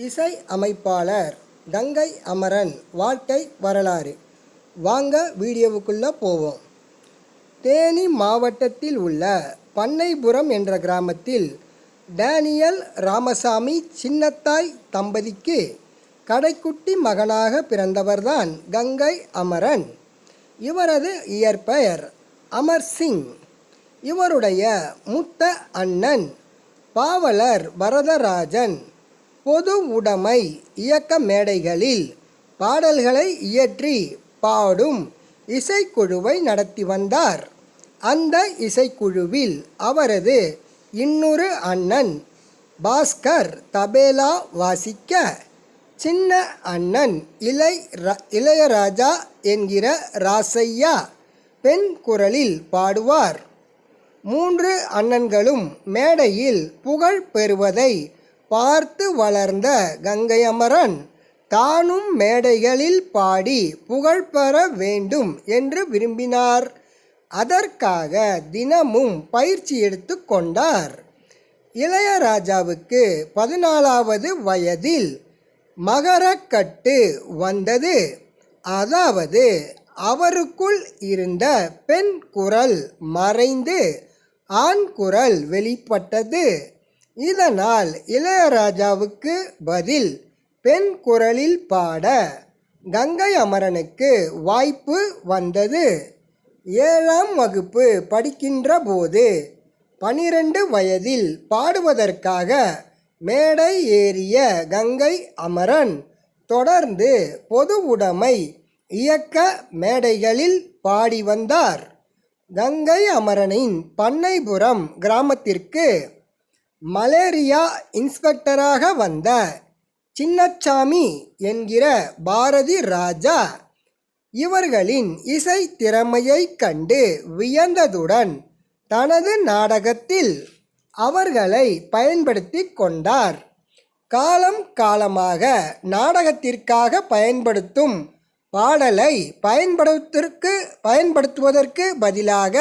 இசை அமைப்பாளர் கங்கை அமரன் வாழ்க்கை வரலாறு. வாங்க வீடியோவுக்குள்ளே போவோம். தேனி மாவட்டத்தில் உள்ள பண்ணைபுரம் என்ற கிராமத்தில் டேனியல் ராமசாமி சின்னத்தாய் தம்பதிக்கு கடைக்குட்டி மகனாக பிறந்தவர்தான் கங்கை அமரன். இவரது இயற்பெயர் அமர் சிங். இவருடைய மூத்த அண்ணன் பாவலர் வரதராஜன் பொது உடைமை இயக்க மேடைகளில் பாடல்களை இயற்றி பாடும் இசைக்குழுவை நடத்தி வந்தார். அந்த இசைக்குழுவில் அவரது இன்னொரு அண்ணன் பாஸ்கர் தபேலா வாசிக்க, சின்ன அண்ணன் இளையராஜா என்கிற ராசையா பெண் குரலில் பாடுவார். மூன்று அண்ணன்களும் மேடையில் புகழ் பெறுவதை பார்த்து வளர்ந்த கங்கை அமரன் தானும் மேடைகளில் பாடி புகழ் பெற வேண்டும் என்று விரும்பினார். அதற்காக தினமும் பயிற்சி எடுத்து கொண்டார். இளையராஜாவுக்கு 14வது வயதில் மகரக்கட்டு வந்தது. அதாவது அவருக்குள் இருந்த பெண் குரல் மறைந்து ஆண் குரல் வெளிப்பட்டது. இதனால் இளையராஜாவுக்கு பதில் பெண் குரலில் பாட கங்கை அமரனுக்கு வாய்ப்பு வந்தது. 7ஆம் வகுப்பு படிக்கின்ற போது 12 வயதில் பாடுவதற்காக மேடை ஏறிய கங்கை அமரன் தொடர்ந்து பொது உடைமை இயக்க மேடைகளில் பாடி வந்தார். கங்கை அமரனின் பண்ணைபுரம் கிராமத்திற்கு மலேரியா இன்ஸ்பெக்டராக வந்த சின்னச்சாமி என்கிற பாரதி ராஜா இவர்களின் இசை திறமையை கண்டு வியந்ததுடன் தனது நாடகத்தில் அவர்களை பயன்படுத்தி கொண்டார். காலம் காலமாக நாடகத்திற்காக பயன்படுத்தும் பாடலை பயன்படுத்துவதற்கு பதிலாக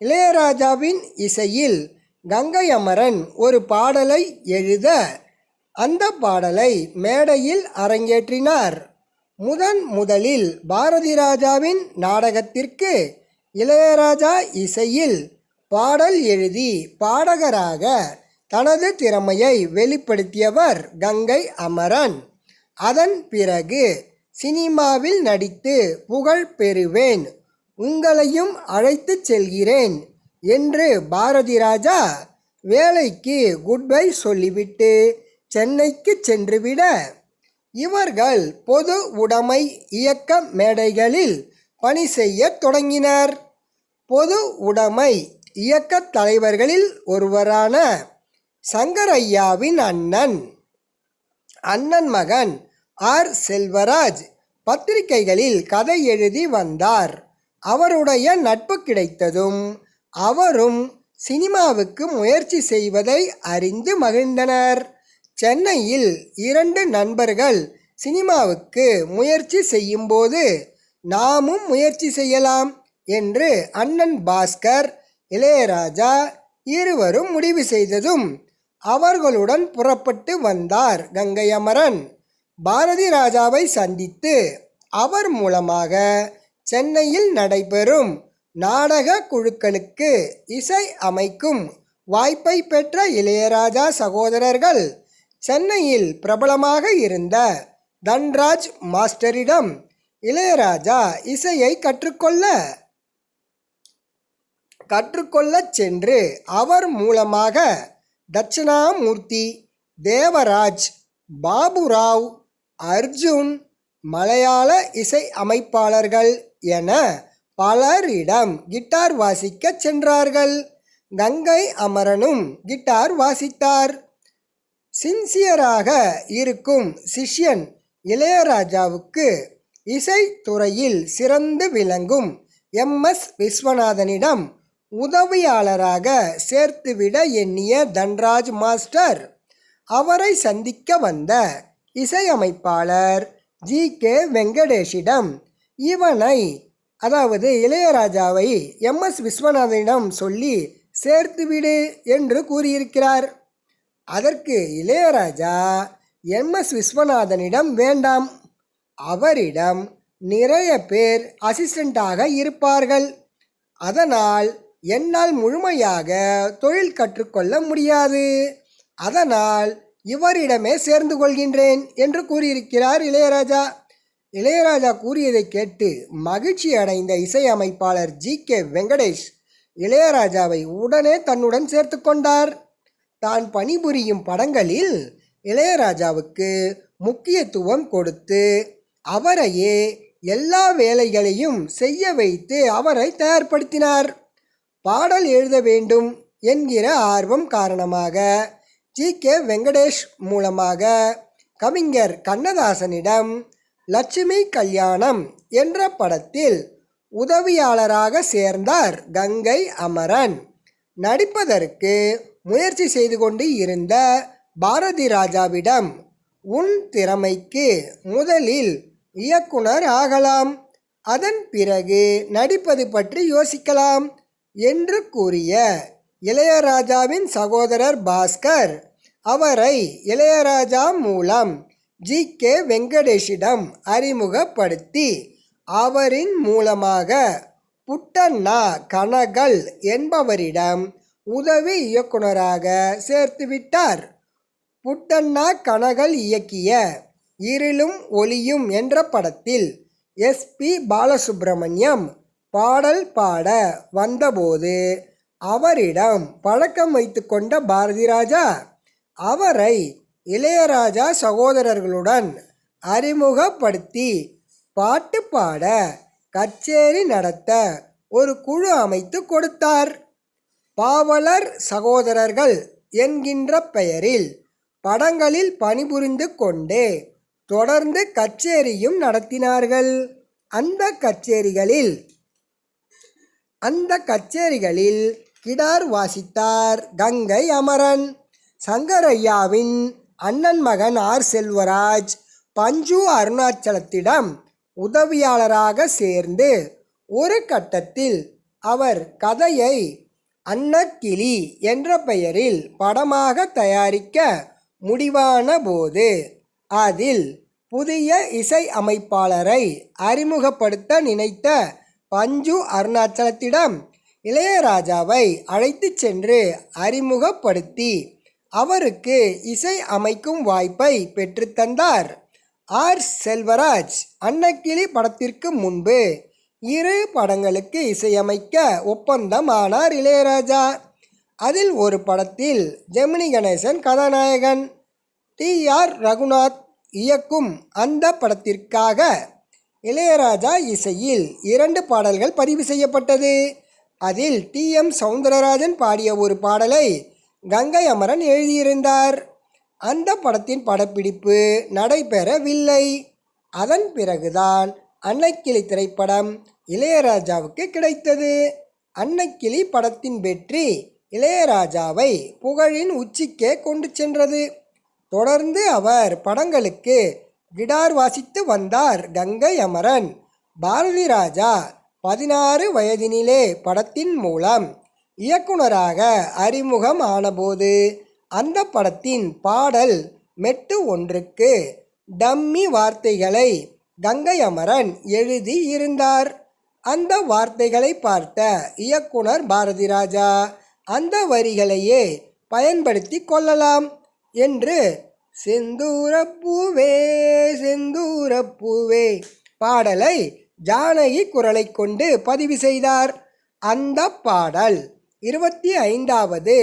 இளையராஜாவின் இசையில் கங்கை அமரன் ஒரு பாடலை எழுத அந்த பாடலை மேடையில் அரங்கேற்றினார். முதலில் பாரதி ராஜாவின் நாடகத்திற்கு இளையராஜா இசையில் பாடல் எழுதி பாடகராக தனது திறமையை வெளிப்படுத்தியவர் கங்கை அமரன். அதன் பிறகு சினிமாவில் நடித்து புகழ் பெறுவேன், உங்களையும் அழைத்து செல்கிறேன் என்று பாரதி ராஜா வேலைக்கு குட்பை சொல்லிவிட்டு சென்னைக்கு சென்றுவிட, இவர்கள் பொது உடைமை இயக்க மேடைகளில் பணி செய்ய தொடங்கினர். பொது உடைமை இயக்க தலைவர்களில் ஒருவரான சங்கரையாவின் அண்ணன் மகன் ஆர் செல்வராஜ் பத்திரிகைகளில் கதை எழுதி வந்தார். அவருடைய நட்பு கிடைத்ததும் அவரும் சினிமாவுக்கு முயற்சி செய்வதை அறிந்து மகிழ்ந்தனர். சென்னையில் 2 நண்பர்கள் சினிமாவுக்கு முயற்சி செய்யும்போது நாமும் முயற்சி செய்யலாம் என்று அண்ணன் பாஸ்கர், இளையராஜா இருவரும் முடிவு செய்ததும் அவர்களுடன் புறப்பட்டு வந்தார் கங்கை அமரன். பாரதி ராஜாவை சந்தித்து அவர் மூலமாக சென்னையில் நடைபெறும் நாடக குழுக்களுக்கு இசை அமைக்கும் வாய்ப்பை பெற்ற இளையராஜா சகோதரர்கள் சென்னையில் பிரபலமாக இருந்த தன்ராஜ் மாஸ்டரிடம் இளையராஜா இசையை கற்றுக்கொள்ள சென்று அவர் மூலமாக தட்சிணாமூர்த்தி, தேவராஜ், பாபுராவ், அர்ஜுன், மலையாள இசை அமைப்பாளர்கள் என பலரிடம் கிட்டார் வாசிக்க சென்றார்கள். கங்கை அமரனும் கிட்டார் வாசித்தார். சின்சியராக இருக்கும் சிஷ்யன் இளையராஜாவுக்கு இசைத்துறையில் சிறந்து விளங்கும் MS விஸ்வநாதனிடம் உதவியாளராக சேர்த்துவிட எண்ணிய தன்ராஜ் மாஸ்டர் அவரை சந்திக்க வந்த இசையமைப்பாளர் GK வெங்கடேஷிடம் அதாவது இளையராஜாவை MS விஸ்வநாதனிடம் சொல்லி சேர்த்துவிடு என்று கூறியிருக்கிறார். அதற்கு இளையராஜா எம்.எஸ். விஸ்வநாதனிடம் வேண்டாம். அவரிடம் நிறைய பேர் அசிஸ்டண்டாக இருப்பார்கள். அதனால் என்னால் முழுமையாக தொழில் கற்றுக்கொள்ள முடியாது. அதனால் இவரிடமே சேர்ந்து கொள்கின்றேன் என்று கூறியிருக்கிறார் இளையராஜா. இளையராஜா கூறியதை கேட்டு மகிழ்ச்சி அடைந்த இசையமைப்பாளர் ஜி.கே. வெங்கடேஷ் இளையராஜாவை உடனே தன்னுடன் சேர்த்து கொண்டார். தான் பணிபுரியும் படங்களில் இளையராஜாவுக்கு முக்கியத்துவம் கொடுத்து அவரையே எல்லா வேலைகளையும் செய்ய வைத்து அவரை தயார்படுத்தினார். பாடல் எழுத வேண்டும் என்கிற ஆர்வம் காரணமாக ஜி.கே. வெங்கடேஷ் மூலமாக கவிஞர் கண்ணதாசனிடம் லட்சுமி கல்யாணம் என்ற படத்தில் உதவியாளராக சேர்ந்தார் கங்கை அமரன். நடிப்பதற்கு முயற்சி செய்து கொண்டு இருந்த பாரதி ராஜாவிடம் உன் திறமைக்கு முதலில் இயக்குனர் ஆகலாம், அதன் பிறகு நடிப்பது பற்றி யோசிக்கலாம் என்று கூறிய இளையராஜாவின் சகோதரர் பாஸ்கர் அவரை இளையராஜா மூலம் ஜி.கே. வெங்கடேஷிடம் அறிமுகப்படுத்தி அவரின் மூலமாக புட்டண்ணா கனகல் என்பவரிடம் உதவி இயக்குனராக சேர்த்துவிட்டார். புட்டண்ணா கனகல் இயக்கிய இருளும் ஒளியும் என்ற படத்தில் எஸ்.பி. பாலசுப்ரமணியம் பாடல் பாட வந்தபோது அவரிடம் பழக்கம் வைத்து கொண்ட பாரதிராஜா அவரை இளையராஜா சகோதரர்களுடன் அறிமுகப்படுத்தி பாட்டு பாட கச்சேரி நடத்த ஒரு குழு அமைத்து கொடுத்தார். பாவலர் சகோதரர்கள் என்கின்ற பெயரில் படங்களில் பணிபுரிந்து கொண்டே தொடர்ந்து கச்சேரியும் நடத்தினார்கள். அந்த கச்சேரிகளில் கிடார் வாசித்தார் கங்கை அமரன். சங்கரையாவின் அண்ணன் மகன் ஆர். செல்வராஜ் பஞ்சு அருணாச்சலத்திடம் உதவியாளராக சேர்ந்து ஒரு கட்டத்தில் அவர் கதையை அன்னக்கிளி என்ற பெயரில் படமாக தயாரிக்க முடிவான போது அதில் புதிய இசை அமைப்பாளரை அறிமுகப்படுத்த நினைத்த பஞ்சு அருணாச்சலத்திடம் இளையராஜாவை அழைத்து சென்று அறிமுகப்படுத்தி அவருக்கு இசை அமைக்கும் வாய்ப்பை பெற்றுத்தந்தார். ஆர். செல்வராஜ் அன்னக்கிளி படத்திற்கு முன்பு 2 படங்களுக்கு இசையமைக்க ஒப்பந்தமானார் இளையராஜா. அதில் ஒரு படத்தில் ஜெமினி கணேசன் கதாநாயகன். டி.ஆர். ரகுநாத் இயக்கும் அந்த படத்திற்காக இளையராஜா இசையில் 2 பாடல்கள் பதிவு செய்யப்பட்டது. அதில் டி.எம். சௌந்தரராஜன் பாடிய ஒரு பாடலை கங்கை அமரன் எழுதியிருந்தார். அந்த படத்தின் படப்பிடிப்பு நடைபெறவில்லை. அதன் பிறகுதான் அன்னக்கிளி திரைப்படம் இளையராஜாவுக்கு கிடைத்தது. அன்னக்கிளி படத்தின் வெற்றி இளையராஜாவை புகழின் உச்சிக்கே கொண்டு சென்றது. தொடர்ந்து அவர் படங்களுக்கு கிடார் வாசித்து வந்தார் கங்கை அமரன். பாரதி ராஜா 16 வயதினிலே படத்தின் மூலம் இயக்குனராக அறிமுகம் ஆனபோது அந்த படத்தின் பாடல் மெட்டு ஒன்றுக்கு டம்மி வார்த்தைகளை கங்கை அமரன் எழுதி இருந்தார். அந்த வார்த்தைகளை பார்த்த இயக்குனர் பாரதி ராஜா அந்த வரிகளையே பயன்படுத்தி கொள்ளலாம் என்று செந்தூரப்பூவே செந்தூரப்பூவே பாடலை ஜானகி குரலை கொண்டு பதிவு செய்தார். அந்த பாடல் 25வது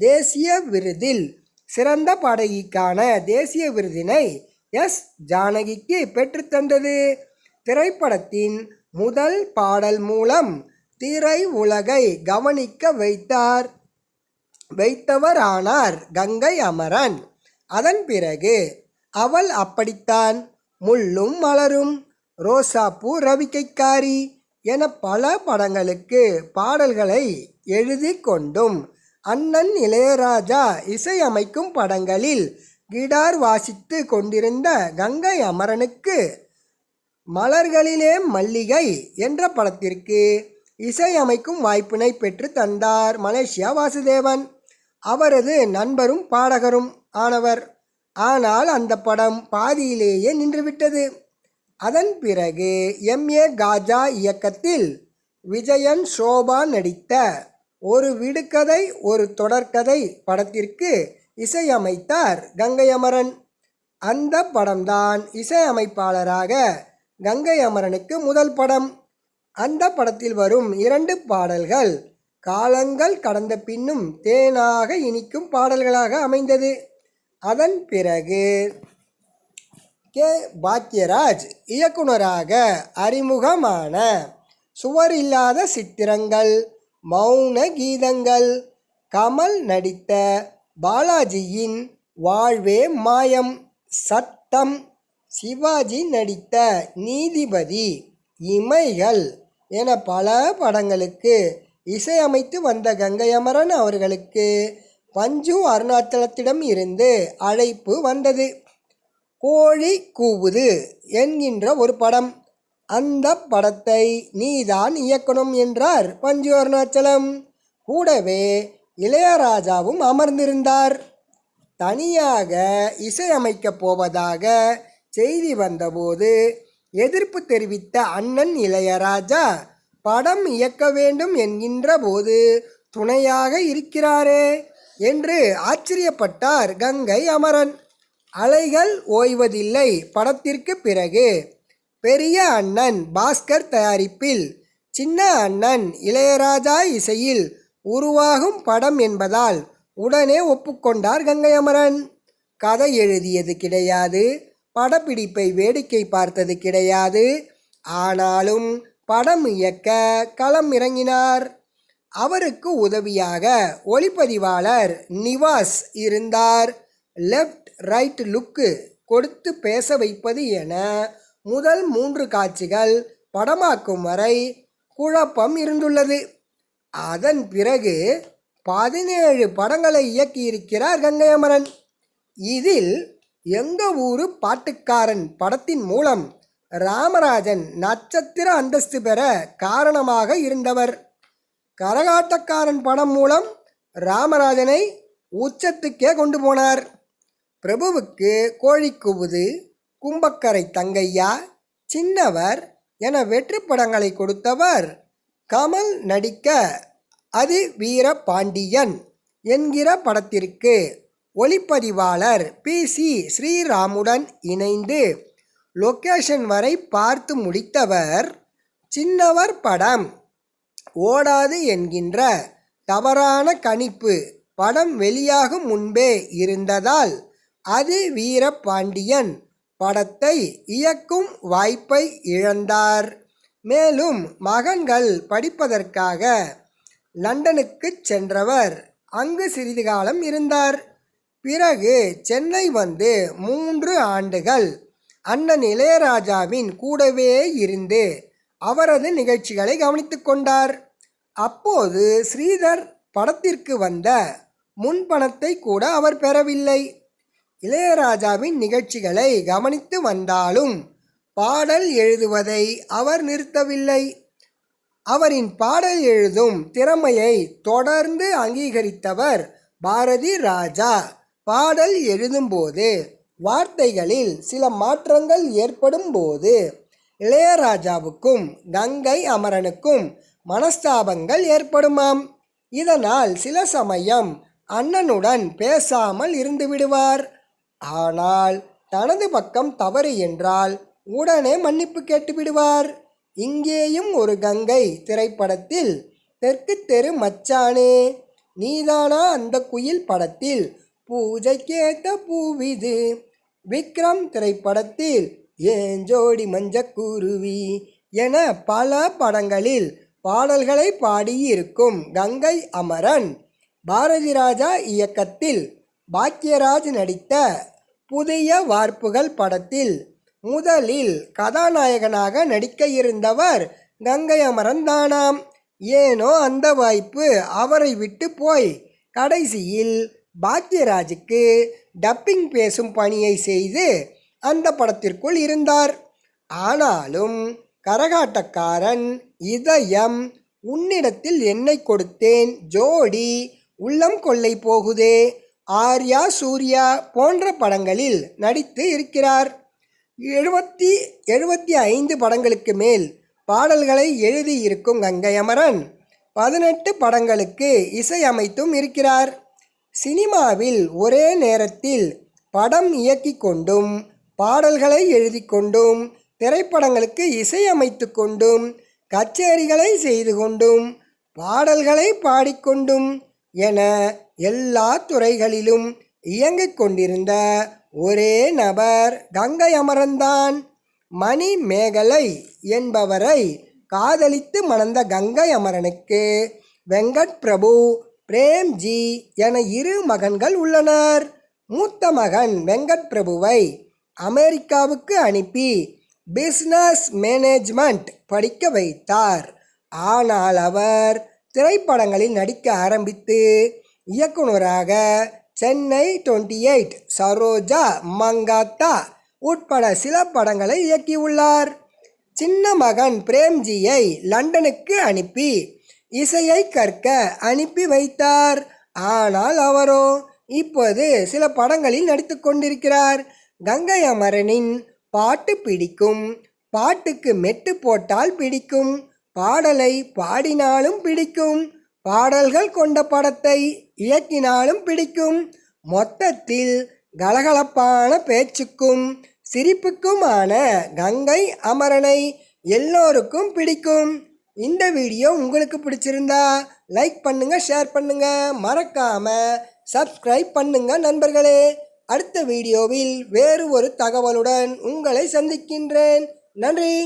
தேசிய விருதில் சிறந்த பாடகிக்கான தேசிய விருதினை எஸ். ஜானகிக்கு பெற்றுத்தந்தது. திரைப்படத்தின் முதல் பாடல் மூலம் திரை உலகை கவனிக்க வைத்தவரானார் கங்கை அமரன். அதன் பிறகு அவள் அப்படித்தான், முள்ளும் மலரும், ரோசாப்பூ, ரவிக்கைக்காரி என பல படங்களுக்கு பாடல்களை எழுதி கொண்டும் அண்ணன் இளையராஜா இசையமைக்கும் படங்களில் கிடார் வாசித்து கொண்டிருந்த கங்கை அமரனுக்கு மலர்களிலே மல்லிகை என்ற படத்திற்கு இசையமைக்கும் வாய்ப்பினை பெற்று தந்தார் மலேசியா வாசுதேவன். அவரது நண்பரும் பாடகரும் ஆனவர். ஆனால் அந்த படம் பாதியிலேயே நின்றுவிட்டது. அதன் பிறகு எம்.ஏ. காஜா இயக்கத்தில் விஜயன் ஷோபா நடித்த ஒரு விடுகதை ஒரு தொடர்கதை படத்திற்கு இசையமைத்தார் கங்கை அமரன். அந்த படம்தான் இசையமைப்பாளராக கங்கை அமரனுக்கு முதல் படம். அந்த படத்தில் வரும் 2 பாடல்கள் காலங்கள் கடந்த பின்னும் தேனாக இனிக்கும் பாடல்களாக அமைந்தது. அதன் பிறகு கே. பாக்யராஜ் இயக்குனராக அறிமுகமான சுவர் இல்லாத சித்திரங்கள், மௌன கீதங்கள், கமல் நடித்த பாலாஜியின் வாழ்வே மாயம், சட்டம், சிவாஜி நடித்த நீதிபதி, இமைகள் என பல படங்களுக்கு இசையமைத்து வந்த கங்கை அமரன் அவர்களுக்கு பஞ்சு அருணாச்சலத்திடம் இருந்து அழைப்பு வந்தது. கோழி கூவுது என்கின்ற ஒரு படம். அந்த படத்தை நீதான் இயக்கணும் என்றார் பஞ்சு அருணாச்சலம். கூடவே இளையராஜாவும் அமர்ந்திருந்தார். தனியாக இசையமைக்கப் போவதாக செய்தி வந்தபோது எதிர்ப்பு தெரிவித்த அண்ணன் இளையராஜா படம் இயக்க வேண்டும் என்கின்ற போது துணையாக இருக்கிறாரே என்று ஆச்சரியப்பட்டார் கங்கை அமரன். அலைகள் ஓய்வதில்லை படத்திற்கு பிறகு பெரிய அண்ணன் பாஸ்கர் தயாரிப்பில் சின்ன அண்ணன் இளையராஜா இசையில் உருவாகும் படம் என்பதால் உடனே ஒப்புக்கொண்டார் கங்கை அமரன். கதை எழுதியது கிடையாது, படப்பிடிப்பை வேடிக்கை பார்த்தது கிடையாது. ஆனாலும் படம் இயக்க களம் இறங்கினார். அவருக்கு உதவியாக ஒளிப்பதிவாளர் நிவாஸ் இருந்தார். லெஃப்ட் ரைட் லுக்கு கொடுத்து பேச வைப்பது என முதல் 3 காட்சிகள் படமாக்கும் வரை குழப்பம் இருந்துள்ளது. அதன் பிறகு 17 படங்களை இயக்கியிருக்கிறார் கங்கை அமரன். இதில் எங்க ஊரு பாட்டுக்காரன் படத்தின் மூலம் ராமராஜன் நட்சத்திர அந்தஸ்து பெற காரணமாக இருந்தவர். கரகாட்டக்காரன் படம் மூலம் ராமராஜனை உச்சத்துக்கே கொண்டு போனார். பிரபுவுக்கு கோழி கூவுது, கும்பக்கரை தங்கையா, சின்னவர் என வெற்றி படங்களை கொடுத்தவர். கமல் நடிக்க அதி வீர பாண்டியன் என்கிற படத்திற்கு ஒளிப்பதிவாளர் பி.சி. ஸ்ரீராமுடன் இணைந்து லொக்கேஷன் வரை பார்த்து முடித்தவர். சின்னவர் படம் ஓடாது என்கின்ற தவறான கணிப்பு படம் வெளியாகும் முன்பே இருந்ததால் அதி வீர பாண்டியன் படத்தை இயக்கும் வாய்ப்பை இழந்தார். மேலும் மகன்கள் படிப்பதற்காக லண்டனுக்கு சென்றவர் அங்கு சிறிது காலம் இருந்தார். பிறகு சென்னை வந்து 3 ஆண்டுகள் அண்ணன் இளையராஜாவின் கூடவே இருந்து அவரது நிகழ்ச்சிகளை கவனித்து கொண்டார். அப்போது ஸ்ரீதர் படத்திற்கு வந்த முன்பணத்தை கூட அவர் பெறவில்லை. இளையராஜாவின் நிகழ்ச்சிகளை கவனித்து வந்தாலும் பாடல் எழுதுவதை அவர் நிறுத்தவில்லை. அவரின் பாடல் எழுதும் திறமையை தொடர்ந்து அங்கீகரித்தவர் பாரதி ராஜா. பாடல் எழுதும்போது வார்த்தைகளில் சில மாற்றங்கள் ஏற்படும் போது இளையராஜாவுக்கும் கங்கை அமரனுக்கும் மனஸ்தாபங்கள் ஏற்படுமாம். இதனால் சில சமயம் அண்ணனுடன் பேசாமல் இருந்து விடுவார். ஆனால் தனது பக்கம் தவறு என்றால் உடனே மன்னிப்பு கேட்டு விடுவார். இங்கேயும் ஒரு கங்கை திரைப்படத்தில் தெற்கு தெரு மச்சானே நீதானா அந்த குயில் படத்தில் பூஜைக்கேத்த பூவிது, விக்ரம் திரைப்படத்தில் ஏன் ஜோடி மஞ்சக்குருவி என பல படங்களில் பாடல்களை பாடியிருக்கும் கங்கை அமரன் பாரதி ராஜா இயக்கத்தில் பாக்யராஜ் நடித்த புதிய வார்ப்புகள் படத்தில் முதலில் கதாநாயகனாக நடிக்க இருந்தவர் கங்கை அமரன் தானாம். ஏனோ அந்த வாய்ப்பு அவரை விட்டு போய் கடைசியில் பாக்யராஜுக்கு டப்பிங் பேசும் பணியை செய்து அந்த படத்திற்குள் இருந்தார். ஆனாலும் கரகாட்டக்காரன், இதயம், உன்னிடத்தில் என்னை கொடுத்தேன், ஜோடி, உள்ளம் கொள்ளை போகுதே ஆர்யா, சூர்யா போன்ற படங்களில் நடித்து இருக்கிறார். 75 படங்களுக்கு மேல் பாடல்களை எழுதியிருக்கும் கங்கை அமரன் 18 படங்களுக்கு இசையமைத்தும் இருக்கிறார். சினிமாவில் ஒரே நேரத்தில் படம் இயக்கி கொண்டும் பாடல்களை எழுதி கொண்டும் திரைப்படங்களுக்கு இசையமைத்து கொண்டும் கச்சேரிகளை செய்து கொண்டும் பாடல்களை பாடிக்கொண்டும் என எல்லா துறைகளிலும் இயங்கிக் கொண்டிருந்த ஒரே நபர் கங்கை அமரன்தான். மணிமேகலை என்பவரை காதலித்து மணந்த கங்கை அமரனுக்கு வெங்கட் பிரபு, பிரேம்ஜி என 2 மகன்கள் உள்ளனர். மூத்த மகன் வெங்கட் பிரபுவை அமெரிக்காவுக்கு அனுப்பி பிஸ்னஸ் மேனேஜ்மெண்ட் படிக்க வைத்தார். ஆனால் அவர் திரைப்படங்களில் நடிக்க ஆரம்பித்து இயக்குனராக சென்னை 28, சரோஜா, மங்காத்தா உட்பட சில படங்களை இயக்கியுள்ளார். சின்ன மகன் பிரேம்ஜியை லண்டனுக்கு அனுப்பி இசையை கற்க அனுப்பி வைத்தார். ஆனால் அவரோ இப்போது சில படங்களில் நடித்து கொண்டிருக்கிறார். கங்கை அமரனின் பாட்டு பிடிக்கும், பாட்டுக்கு மெட்டு போட்டால் பிடிக்கும், பாடலை பாடினாலும் பிடிக்கும், பாடல்கள் கொண்ட படத்தை இயக்கினாலும் பிடிக்கும். மொத்தத்தில் கலகலப்பான பேச்சுக்கும் சிரிப்புக்குமான கங்கை அமரனை எல்லோருக்கும் பிடிக்கும். இந்த வீடியோ உங்களுக்கு பிடிச்சிருந்தா லைக் பண்ணுங்க, ஷேர் பண்ணுங்க, மறக்காம சப்ஸ்கிரைப் பண்ணுங்க நண்பர்களே. அடுத்த வீடியோவில் வேறு ஒரு தகவலுடன் உங்களை சந்திக்கின்றேன். நன்றி.